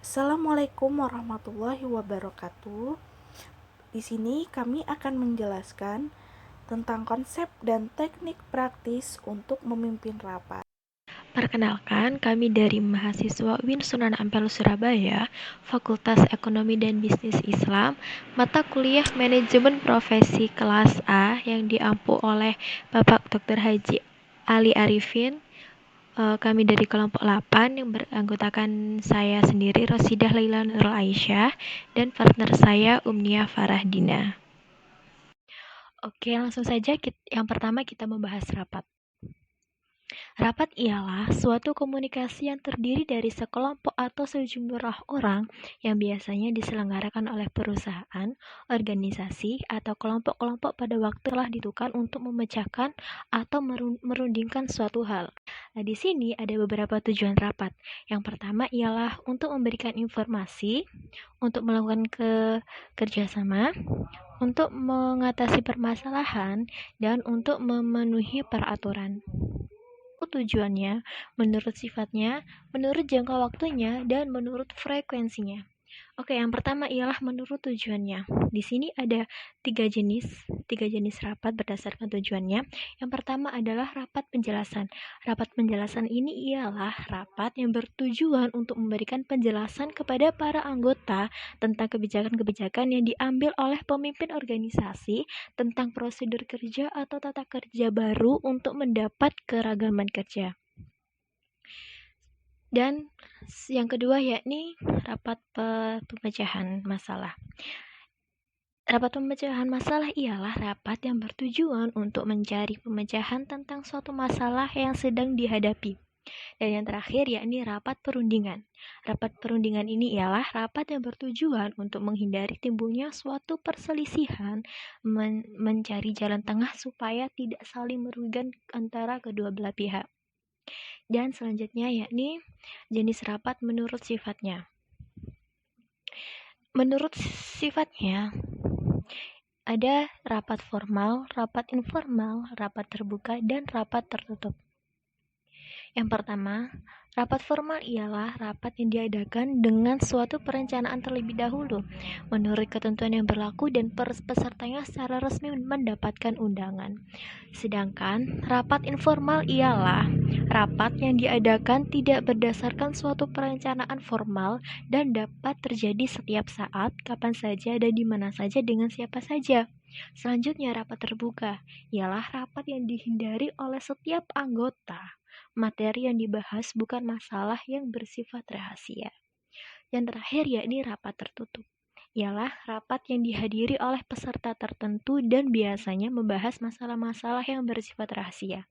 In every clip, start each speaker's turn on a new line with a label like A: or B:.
A: Assalamualaikum warahmatullahi wabarakatuh. Di sini kami akan menjelaskan tentang konsep dan teknik praktis untuk memimpin rapat.
B: Perkenalkan, kami dari mahasiswa UIN Sunan Ampel Surabaya, Fakultas Ekonomi dan Bisnis Islam, mata kuliah Manajemen Profesi kelas A yang diampu oleh Bapak Dr. Haji Ali Arifin. Kami dari kelompok 8 yang beranggotakan saya sendiri, Rosidah Laila Nurul Aisyah, dan partner saya, Umnia Farahdina. Oke, langsung saja yang pertama kita membahas rapat. Rapat ialah suatu komunikasi yang terdiri dari sekelompok atau sejumlah orang yang biasanya diselenggarakan oleh perusahaan, organisasi, atau kelompok-kelompok pada waktu telah ditentukan untuk memecahkan atau merundingkan suatu hal. Nah, di sini ada beberapa tujuan rapat. Yang pertama ialah untuk memberikan informasi, untuk melakukan kerjasama, untuk mengatasi permasalahan, dan untuk memenuhi peraturan. Tujuannya, menurut sifatnya, menurut jangka waktunya, dan menurut frekuensinya. Oke, yang pertama ialah menurut tujuannya. Di sini ada tiga jenis rapat berdasarkan tujuannya. Yang pertama adalah rapat penjelasan. Rapat penjelasan ini ialah rapat yang bertujuan untuk memberikan penjelasan kepada para anggota tentang kebijakan-kebijakan yang diambil oleh pemimpin organisasi tentang prosedur kerja atau tata kerja baru untuk mendapat keragaman kerja. Dan yang kedua yakni rapat pemecahan masalah. Rapat pemecahan masalah ialah rapat yang bertujuan untuk mencari pemecahan tentang suatu masalah yang sedang dihadapi. Dan yang terakhir yakni rapat perundingan. Rapat perundingan ini ialah rapat yang bertujuan untuk menghindari timbulnya suatu perselisihan, mencari jalan tengah supaya tidak saling merugikan antara kedua belah pihak. Dan selanjutnya yakni jenis rapat menurut sifatnya. Menurut sifatnya, ada rapat formal, rapat informal, rapat terbuka, dan rapat tertutup. Yang pertama, rapat formal ialah rapat yang diadakan dengan suatu perencanaan terlebih dahulu, menurut ketentuan yang berlaku dan pesertanya secara resmi mendapatkan undangan. Sedangkan rapat informal ialah rapat yang diadakan tidak berdasarkan suatu perencanaan formal dan dapat terjadi setiap saat, kapan saja, dan di mana saja dengan siapa saja. Selanjutnya, rapat terbuka ialah rapat yang dihindari oleh setiap anggota. Materi yang dibahas bukan masalah yang bersifat rahasia. Yang terakhir yakni rapat tertutup. Ialah rapat yang dihadiri oleh peserta tertentu dan biasanya membahas masalah-masalah yang bersifat rahasia.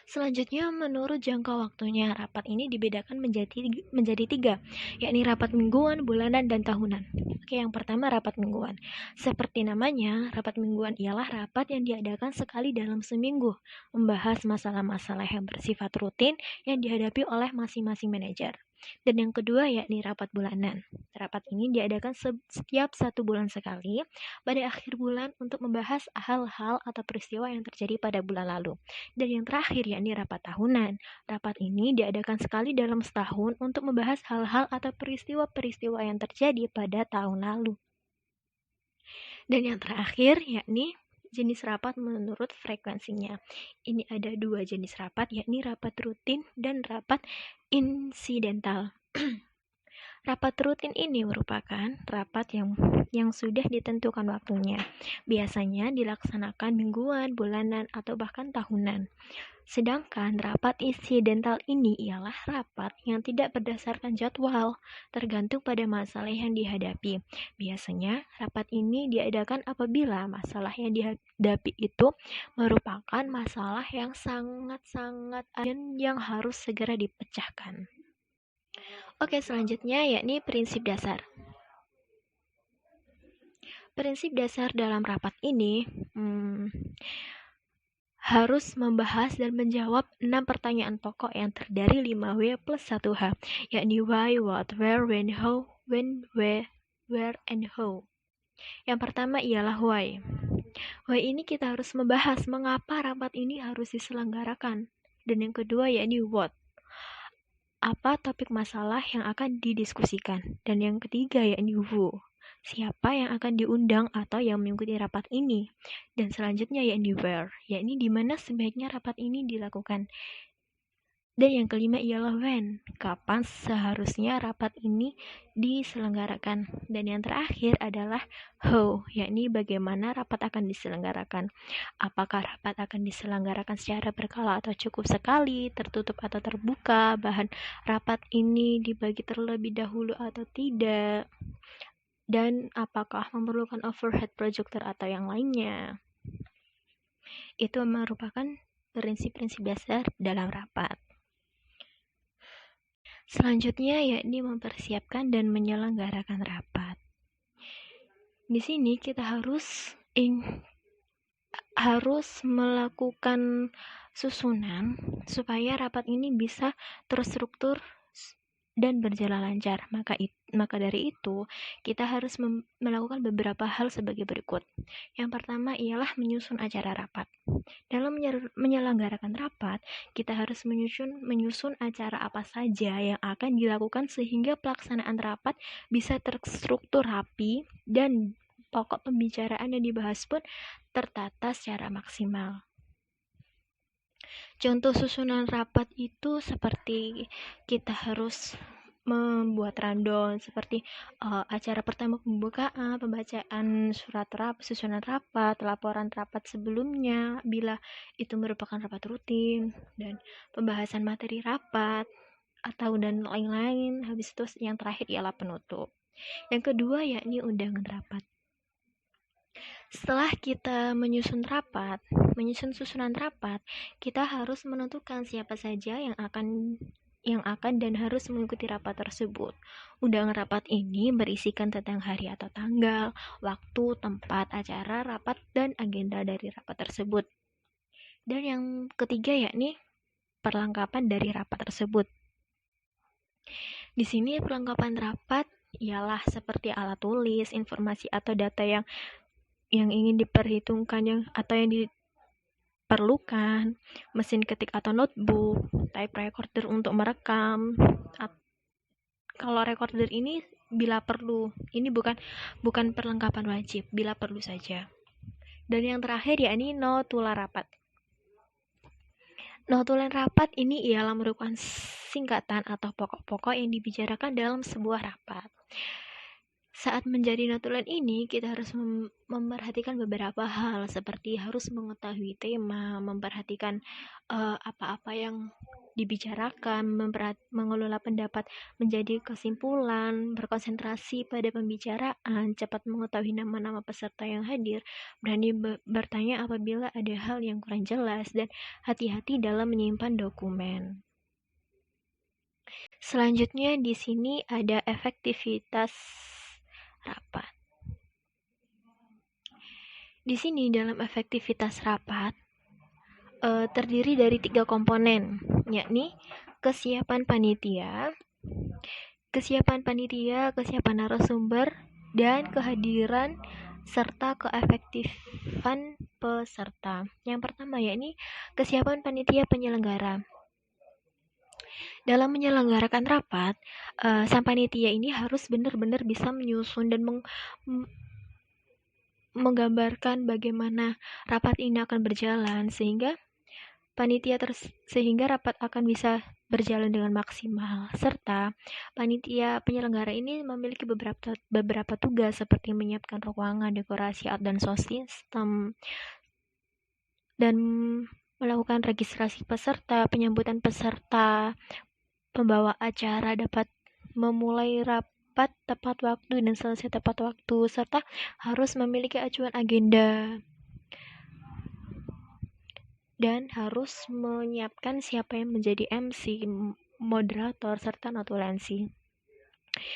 B: Selanjutnya, menurut jangka waktunya, rapat ini dibedakan menjadi tiga, yakni rapat mingguan, bulanan, dan tahunan. Oke, yang pertama rapat mingguan. Seperti namanya, rapat mingguan ialah rapat yang diadakan sekali dalam seminggu, membahas masalah-masalah yang bersifat rutin yang dihadapi oleh masing-masing manajer. Dan yang kedua yakni rapat bulanan. Rapat ini diadakan setiap 1 bulan sekali pada akhir bulan untuk membahas hal-hal atau peristiwa yang terjadi pada bulan lalu. Dan yang terakhir yakni rapat tahunan. Rapat ini diadakan sekali dalam setahun untuk membahas hal-hal atau peristiwa-peristiwa yang terjadi pada tahun lalu. Dan yang terakhir yakni jenis rapat menurut frekuensinya. Ini ada 2 jenis rapat, yakni rapat rutin dan rapat insidental. Rapat rutin ini merupakan rapat yang sudah ditentukan waktunya. Biasanya dilaksanakan mingguan, bulanan, atau bahkan tahunan. Sedangkan rapat insidental ini ialah rapat yang tidak berdasarkan jadwal, tergantung pada masalah yang dihadapi. Biasanya rapat ini diadakan apabila masalah yang dihadapi itu merupakan masalah yang sangat-sangat urgent yang harus segera dipecahkan. Oke, selanjutnya yakni prinsip dasar. Prinsip dasar dalam rapat ini harus membahas dan menjawab 6 pertanyaan pokok yang terdiri 5W plus 1H, yakni why, what, where, when, how, when, where, and how. Yang pertama ialah why. Why ini kita harus membahas mengapa rapat ini harus diselenggarakan. Dan yang kedua yakni what. apa topik masalah yang akan didiskusikan. Dan yang ketiga yakni who, siapa yang akan diundang atau yang mengikuti rapat ini. Dan selanjutnya yakni where, yakni di mana sebaiknya rapat ini dilakukan. Dan yang kelima ialah when, kapan seharusnya rapat ini diselenggarakan. Dan yang terakhir adalah how, yakni bagaimana rapat akan diselenggarakan. Apakah rapat akan diselenggarakan secara berkala atau cukup sekali, tertutup atau terbuka, bahan rapat ini dibagi terlebih dahulu atau tidak, dan apakah memerlukan overhead projector atau yang lainnya. Itu merupakan prinsip-prinsip dasar dalam rapat. Selanjutnya yakni mempersiapkan dan menyelenggarakan rapat. Di sini kita harus melakukan susunan supaya rapat ini bisa terstruktur dan berjalan lancar. Maka dari itu, kita harus melakukan beberapa hal sebagai berikut. Yang pertama ialah menyusun acara rapat. Dalam menyelenggarakan rapat, kita harus menyusun acara apa saja yang akan dilakukan sehingga pelaksanaan rapat bisa terstruktur rapi dan pokok pembicaraan yang dibahas pun tertata secara maksimal. Contoh susunan rapat itu seperti kita harus membuat rundown seperti acara pertama pembukaan, pembacaan susunan rapat, laporan rapat sebelumnya bila itu merupakan rapat rutin, dan pembahasan materi rapat dan lain-lain. Habis itu yang terakhir ialah penutup. Yang kedua yakni undangan rapat. Setelah kita menyusun susunan rapat, kita harus menentukan siapa saja yang akan dan harus mengikuti rapat tersebut. Undangan rapat ini berisikan tentang hari atau tanggal, waktu, tempat acara rapat, dan agenda dari rapat tersebut. Dan yang ketiga yakni perlengkapan dari rapat tersebut. Di sini perlengkapan rapat ialah seperti alat tulis, informasi atau data yang ingin diperhitungkan atau yang diperlukan, mesin ketik atau notebook, type recorder untuk merekam. Kalau recorder ini bila perlu, ini bukan perlengkapan wajib, bila perlu saja. Dan yang terakhir yakni notulen rapat. Notulen rapat ini ialah merupakan singkatan atau pokok-pokok yang dibicarakan dalam sebuah rapat. Saat menjadi notulen ini, kita harus memperhatikan beberapa hal, seperti harus mengetahui tema, memperhatikan apa-apa yang dibicarakan, mengelola pendapat menjadi kesimpulan, berkonsentrasi pada pembicaraan, cepat mengetahui nama-nama peserta yang hadir, berani bertanya apabila ada hal yang kurang jelas, dan hati-hati dalam menyimpan dokumen. Selanjutnya di sini ada efektivitas rapat. Di sini dalam efektivitas rapat terdiri dari 3 komponen, yakni kesiapan panitia, kesiapan narasumber, dan kehadiran serta keefektifan peserta. Yang pertama yakni kesiapan panitia penyelenggara. Dalam menyelenggarakan rapat, sang panitia ini harus benar-benar bisa menyusun dan menggambarkan bagaimana rapat ini akan berjalan sehingga rapat akan bisa berjalan dengan maksimal, serta panitia penyelenggara ini memiliki beberapa tugas seperti menyiapkan ruangan, dekorasi, dan sound system, dan melakukan registrasi peserta, penyambutan peserta, pembawa acara dapat memulai rapat tepat waktu dan selesai tepat waktu, serta harus memiliki acuan agenda dan harus menyiapkan siapa yang menjadi MC, moderator, serta notulensi.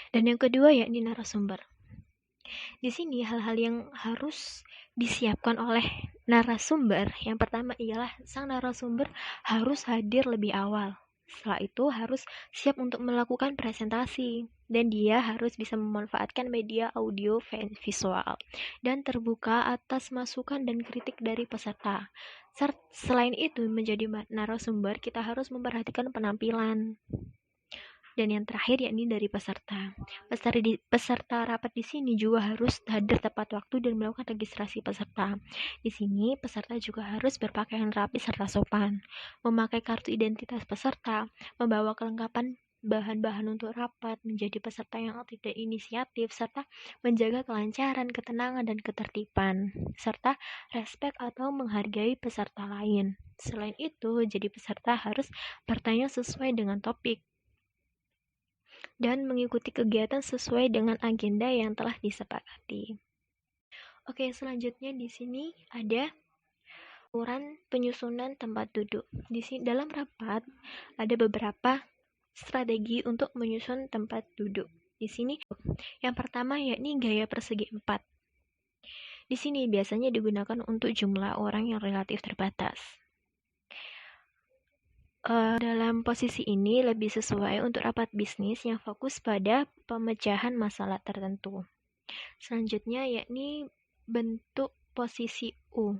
B: Dan yang kedua yakni narasumber. Di sini hal-hal yang harus disiapkan oleh narasumber, yang pertama ialah sang narasumber harus hadir lebih awal. Setelah itu harus siap untuk melakukan presentasi, dan dia harus bisa memanfaatkan media audio visual dan terbuka atas masukan dan kritik dari peserta. Selain itu, menjadi narasumber kita harus memperhatikan penampilan. Dan yang terakhir yakni dari peserta. Peserta rapat di sini juga harus hadir tepat waktu dan melakukan registrasi peserta. Di sini peserta juga harus berpakaian rapi serta sopan, memakai kartu identitas peserta, membawa kelengkapan bahan-bahan untuk rapat, menjadi peserta yang tidak inisiatif, serta menjaga kelancaran, ketenangan, dan ketertiban, serta respek atau menghargai peserta lain. Selain itu, jadi peserta harus bertanya sesuai dengan topik dan mengikuti kegiatan sesuai dengan agenda yang telah disepakati. Oke, selanjutnya di sini ada aturan penyusunan tempat duduk. Di sini dalam rapat ada beberapa strategi untuk menyusun tempat duduk. Di sini yang pertama yakni gaya persegi 4. Di sini biasanya digunakan untuk jumlah orang yang relatif terbatas. Dalam posisi ini lebih sesuai untuk rapat bisnis yang fokus pada pemecahan masalah tertentu. Selanjutnya yakni bentuk posisi U.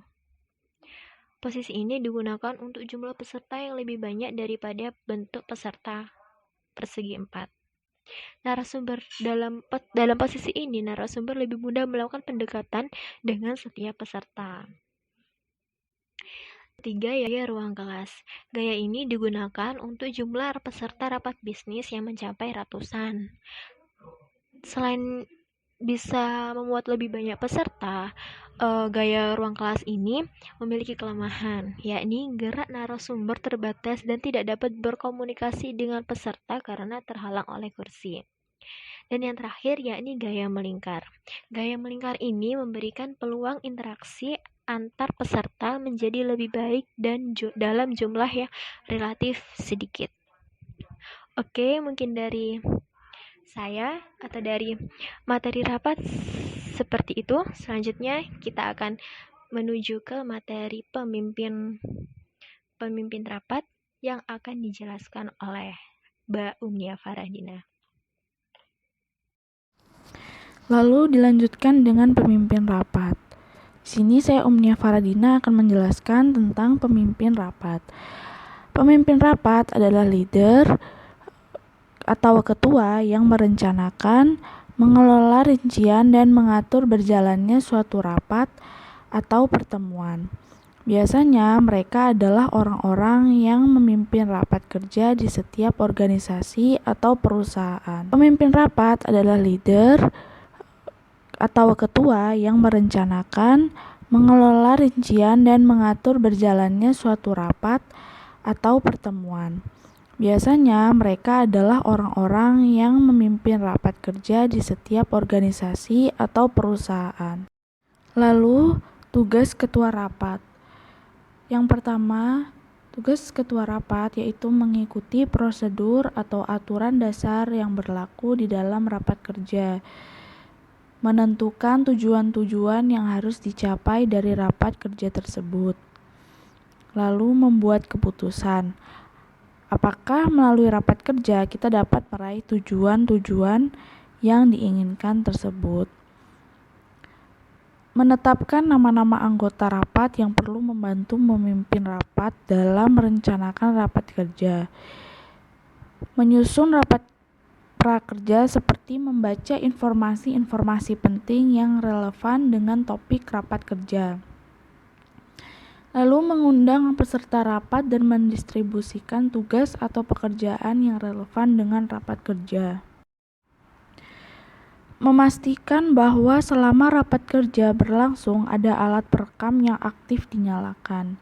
B: Posisi ini digunakan untuk jumlah peserta yang lebih banyak daripada bentuk peserta persegi 4. Narasumber dalam posisi ini, narasumber lebih mudah melakukan pendekatan dengan setiap peserta. Ketiga, gaya ruang kelas. Gaya ini digunakan untuk jumlah peserta rapat bisnis yang mencapai ratusan. Selain bisa memuat lebih banyak peserta, gaya ruang kelas ini memiliki kelemahan, yakni gerak narasumber terbatas dan tidak dapat berkomunikasi dengan peserta karena terhalang oleh kursi. Dan yang terakhir yakni gaya melingkar. Gaya melingkar ini memberikan peluang interaksi antar peserta menjadi lebih baik dan dalam jumlah yang relatif sedikit. Oke, mungkin dari saya atau dari materi rapat seperti itu. Selanjutnya kita akan menuju ke materi pemimpin rapat yang akan dijelaskan oleh Mbak Umnia Faradina.
A: Lalu dilanjutkan dengan pemimpin rapat. Di sini saya Umnia Faradina akan menjelaskan tentang pemimpin rapat. Pemimpin rapat adalah leader atau ketua yang merencanakan, mengelola rincian dan mengatur berjalannya suatu rapat atau pertemuan. Biasanya mereka adalah orang-orang yang memimpin rapat kerja di setiap organisasi atau perusahaan. Pemimpin rapat adalah leader atau ketua yang merencanakan, mengelola rincian dan mengatur berjalannya suatu rapat atau pertemuan. Biasanya mereka adalah orang-orang yang memimpin rapat kerja di setiap organisasi atau perusahaan. Lalu, tugas ketua rapat. Yang pertama, tugas ketua rapat yaitu mengikuti prosedur atau aturan dasar yang berlaku di dalam rapat kerja, menentukan tujuan-tujuan yang harus dicapai dari rapat kerja tersebut, lalu membuat keputusan. Apakah melalui rapat kerja kita dapat meraih tujuan-tujuan yang diinginkan tersebut. Menetapkan nama-nama anggota rapat yang perlu membantu memimpin rapat dalam merencanakan rapat kerja. Menyusun rapat prakerja seperti membaca informasi-informasi penting yang relevan dengan topik rapat kerja. Lalu mengundang peserta rapat dan mendistribusikan tugas atau pekerjaan yang relevan dengan rapat kerja. Memastikan bahwa selama rapat kerja berlangsung ada alat perekam yang aktif dinyalakan.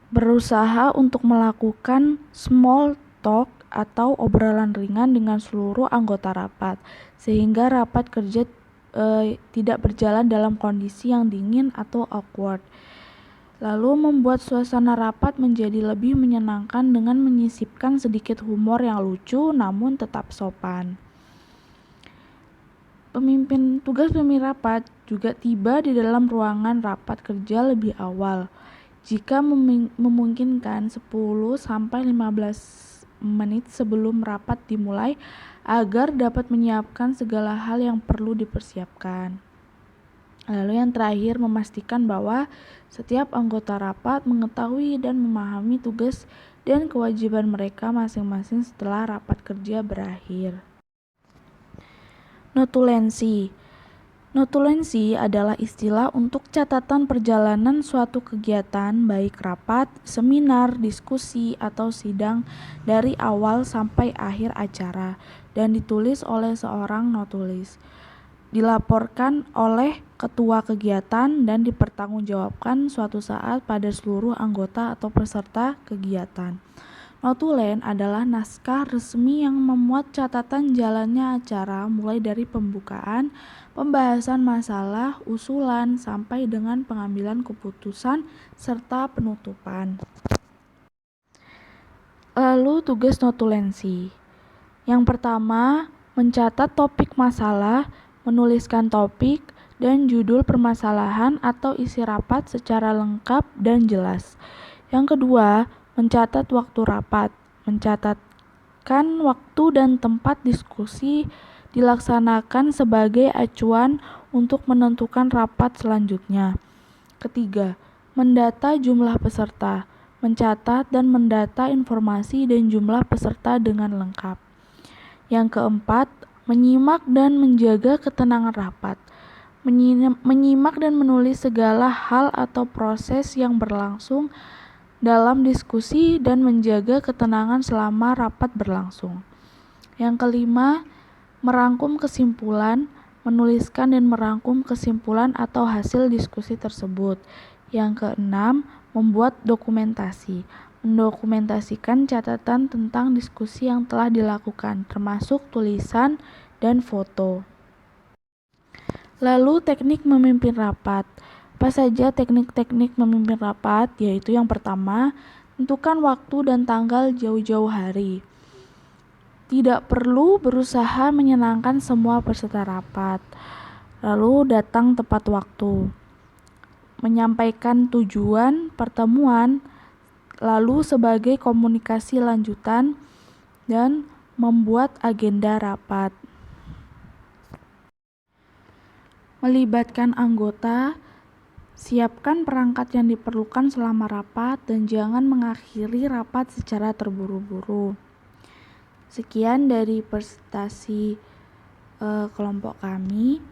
A: Berusaha untuk melakukan small talk atau obrolan ringan dengan seluruh anggota rapat, sehingga rapat kerja tidak berjalan dalam kondisi yang dingin atau awkward. Lalu membuat suasana rapat menjadi lebih menyenangkan dengan menyisipkan sedikit humor yang lucu namun tetap sopan. Tugas pemimpin rapat juga tiba di dalam ruangan rapat kerja lebih awal, jika memungkinkan 10-15 menit sebelum rapat dimulai agar dapat menyiapkan segala hal yang perlu dipersiapkan. Lalu yang terakhir, memastikan bahwa setiap anggota rapat mengetahui dan memahami tugas dan kewajiban mereka masing-masing setelah rapat kerja berakhir. Notulensi. Notulensi adalah istilah untuk catatan perjalanan suatu kegiatan baik rapat, seminar, diskusi, atau sidang dari awal sampai akhir acara dan ditulis oleh seorang notulis. Dilaporkan oleh ketua kegiatan dan dipertanggungjawabkan suatu saat pada seluruh anggota atau peserta kegiatan. Notulen adalah naskah resmi yang memuat catatan jalannya acara mulai dari pembukaan, pembahasan masalah, usulan, sampai dengan pengambilan keputusan serta penutupan. Lalu tugas notulensi. Yang pertama, mencatat topik masalah, menuliskan topik dan judul permasalahan atau isi rapat secara lengkap dan jelas. Yang kedua, mencatat waktu rapat, mencatatkan waktu dan tempat diskusi dilaksanakan sebagai acuan untuk menentukan rapat selanjutnya. Ketiga, mendata jumlah peserta, mencatat dan mendata informasi dan jumlah peserta dengan lengkap. Yang keempat, menyimak dan menjaga ketenangan rapat, menyimak dan menulis segala hal atau proses yang berlangsung dalam diskusi dan menjaga ketenangan selama rapat berlangsung. Yang kelima, merangkum kesimpulan, menuliskan dan merangkum kesimpulan atau hasil diskusi tersebut. Yang keenam, membuat dokumentasi, mendokumentasikan catatan tentang diskusi yang telah dilakukan, termasuk tulisan dan foto. Lalu teknik memimpin rapat. Apa saja teknik-teknik memimpin rapat? Yaitu yang pertama, tentukan waktu dan tanggal jauh-jauh hari. Tidak perlu berusaha menyenangkan semua peserta rapat. Lalu datang tepat waktu. Menyampaikan tujuan pertemuan, lalu sebagai komunikasi lanjutan, dan membuat agenda rapat. Melibatkan anggota. Siapkan perangkat yang diperlukan selama rapat dan jangan mengakhiri rapat secara terburu-buru. Sekian dari presentasi kelompok kami.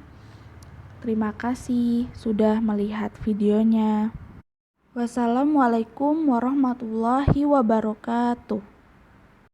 A: Terima kasih sudah melihat videonya. Wassalamualaikum warahmatullahi wabarakatuh.